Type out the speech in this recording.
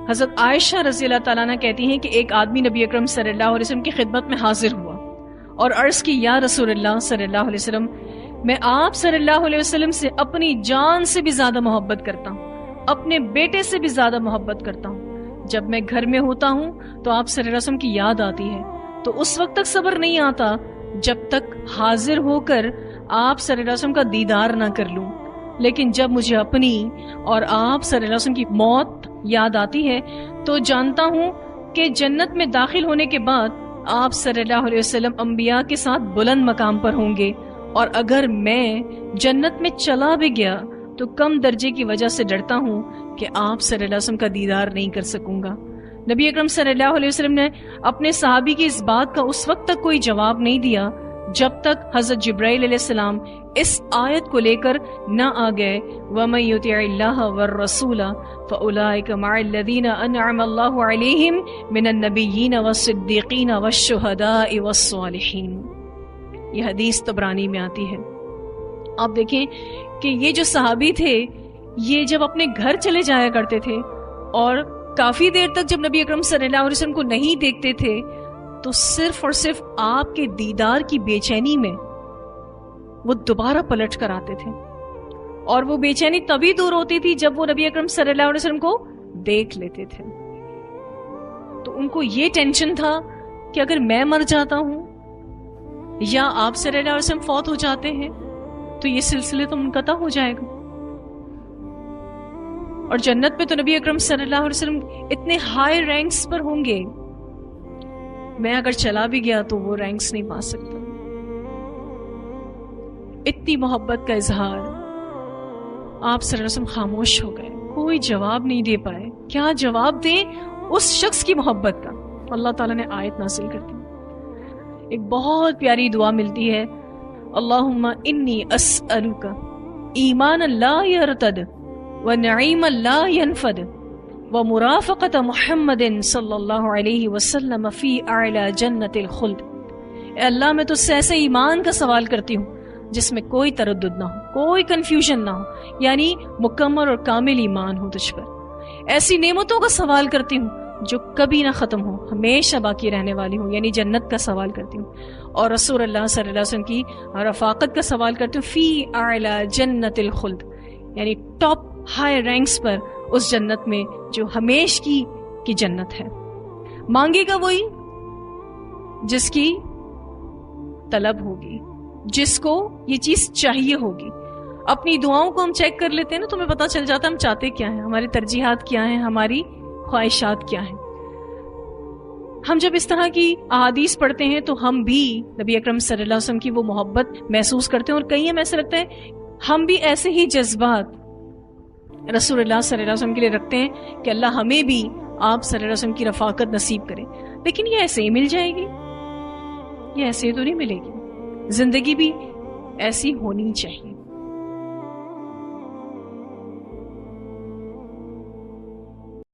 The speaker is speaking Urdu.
حضرت عائشہ رضی اللہ تعالیٰ عنہ کہتی ہیں کہ ایک آدمی نبی اکرم صلی اللہ علیہ وسلم کی خدمت میں حاضر ہوا اور عرض کی یا رسول اللہ صلی اللہ علیہ وسلم، میں آپ صلی اللہ علیہ وسلم سے اپنی جان سے بھی زیادہ محبت کرتا ہوں، اپنے بیٹے سے بھی زیادہ محبت کرتا ہوں، جب میں گھر میں ہوتا ہوں تو آپ صلی اللہ علیہ وسلم کی یاد آتی ہے، تو اس وقت تک صبر نہیں آتا جب تک حاضر ہو کر آپ صلی اللہ علیہ وسلم کا دیدار نہ کر لوں، لیکن جب مجھے اپنی اور آپ صلی اللہ علیہ وسلم کی موت یاد آتی ہے تو جانتا ہوں کہ جنت میں داخل ہونے کے بعد آپ صلی اللہ علیہ وسلم انبیاء کے ساتھ بلند مقام پر ہوں گے، اور اگر میں جنت میں چلا بھی گیا تو کم درجے کی وجہ سے ڈرتا ہوں کہ آپ صلی اللہ علیہ وسلم کا دیدار نہیں کر سکوں گا۔ نبی اکرم صلی اللہ علیہ وسلم نے اپنے صحابی کی اس بات کا اس وقت تک کوئی جواب نہیں دیا جب تک حضرت جبرائیل علیہ السلام اس آیت کو لے کر نہ آ گئے وَمَن يُطِعِ اللَّهَ وَالرَّسُولَ فَأُولَٰئِكَ مَعَ الَّذِينَ أَنْعَمَ اللَّهُ عَلَيْهِمْ مِنَ النَّبِيِّينَ وَالصِّدِّيقِينَ وَالشُّهَدَاءِ وَالصَّالِحِينَ۔ یہ حدیث طبرانی میں آتی ہے۔ آپ دیکھیں کہ یہ جو صحابی تھے یہ جب اپنے گھر چلے جایا کرتے تھے اور کافی دیر تک جب نبی اکرم صلی اللہ علیہ وسلم کو نہیں دیکھتے تھے تو صرف اور صرف آپ کے دیدار کی بے چینی میں وہ دوبارہ پلٹ کر آتے تھے، اور وہ بے چینی تبھی دور ہوتی تھی جب وہ نبی اکرم صلی اللہ علیہ وسلم کو دیکھ لیتے تھے۔ تو ان کو یہ ٹینشن تھا کہ اگر میں مر جاتا ہوں یا آپ صلی اللہ علیہ وسلم فوت ہو جاتے ہیں تو یہ سلسلے تو منقطع ہو جائے گا، اور جنت میں تو نبی اکرم صلی اللہ علیہ وسلم اتنے ہائی رینکس پر ہوں گے، میں اگر چلا بھی گیا تو وہ رینکس نہیں پا سکتا۔ اتنی محبت کا اظہار، آپ صلی اللہ علیہ وسلم خاموش ہو گئے، کوئی جواب نہیں دے پائے۔ کیا جواب دیں اس شخص کی محبت کا؟ اللہ تعالیٰ نے آیت نازل کر دی، ایک بہت پیاری دعا ملتی ہے، اللہم انی اسألک ایمانا لا یرتد ونعیما لا ینفد ومرافقت محمد صلی اللہ علیہ وسلم فی اعلی جنت الخلد۔ اے اللہ، میں تجھ سے ایسے ایمان کا سوال کرتی ہوں جس میں کوئی تردد نہ ہو، کوئی کنفیوژن نہ ہو، یعنی مکمل اور کامل ایمان ہو تجھ پر۔ ایسی نعمتوں کا سوال کرتی ہوں جو کبھی نہ ختم ہو، ہمیشہ باقی رہنے والی ہوں، یعنی جنت کا سوال کرتی ہوں، اور رسول اللہ صلی اللہ علیہ وسلم کی رفاقت کا سوال کرتی ہوں، فی اعلی جنت الخلد، یعنی ٹاپ ہائی رینکس پر اس جنت میں جو ہمیش کی جنت ہے۔ مانگے گا وہی جس کی طلب ہوگی، جس کو یہ چیز چاہیے ہوگی۔ اپنی دعاؤں کو ہم چیک کر لیتے ہیں نا تو ہمیں پتہ چل جاتا ہے ہم چاہتے کیا ہیں، ہماری ترجیحات کیا ہیں، ہماری خواہشات کیا ہیں۔ ہم جب اس طرح کی احادیث پڑھتے ہیں تو ہم بھی نبی اکرم صلی اللہ علیہ وسلم کی وہ محبت محسوس کرتے ہیں، اور کہیں ہمیں ایسا لگتا ہے ہم بھی ایسے ہی جذبات رسول اللہ صلی اللہ علیہ وسلم کے لیے رکھتے ہیں کہ اللہ ہمیں بھی آپ صلی اللہ علیہ وسلم کی رفاقت نصیب کرے۔ لیکن یہ ایسے ہی مل جائے گی؟ یہ ایسے ہی تو نہیں ملے گی، زندگی بھی ایسی ہونی چاہیے۔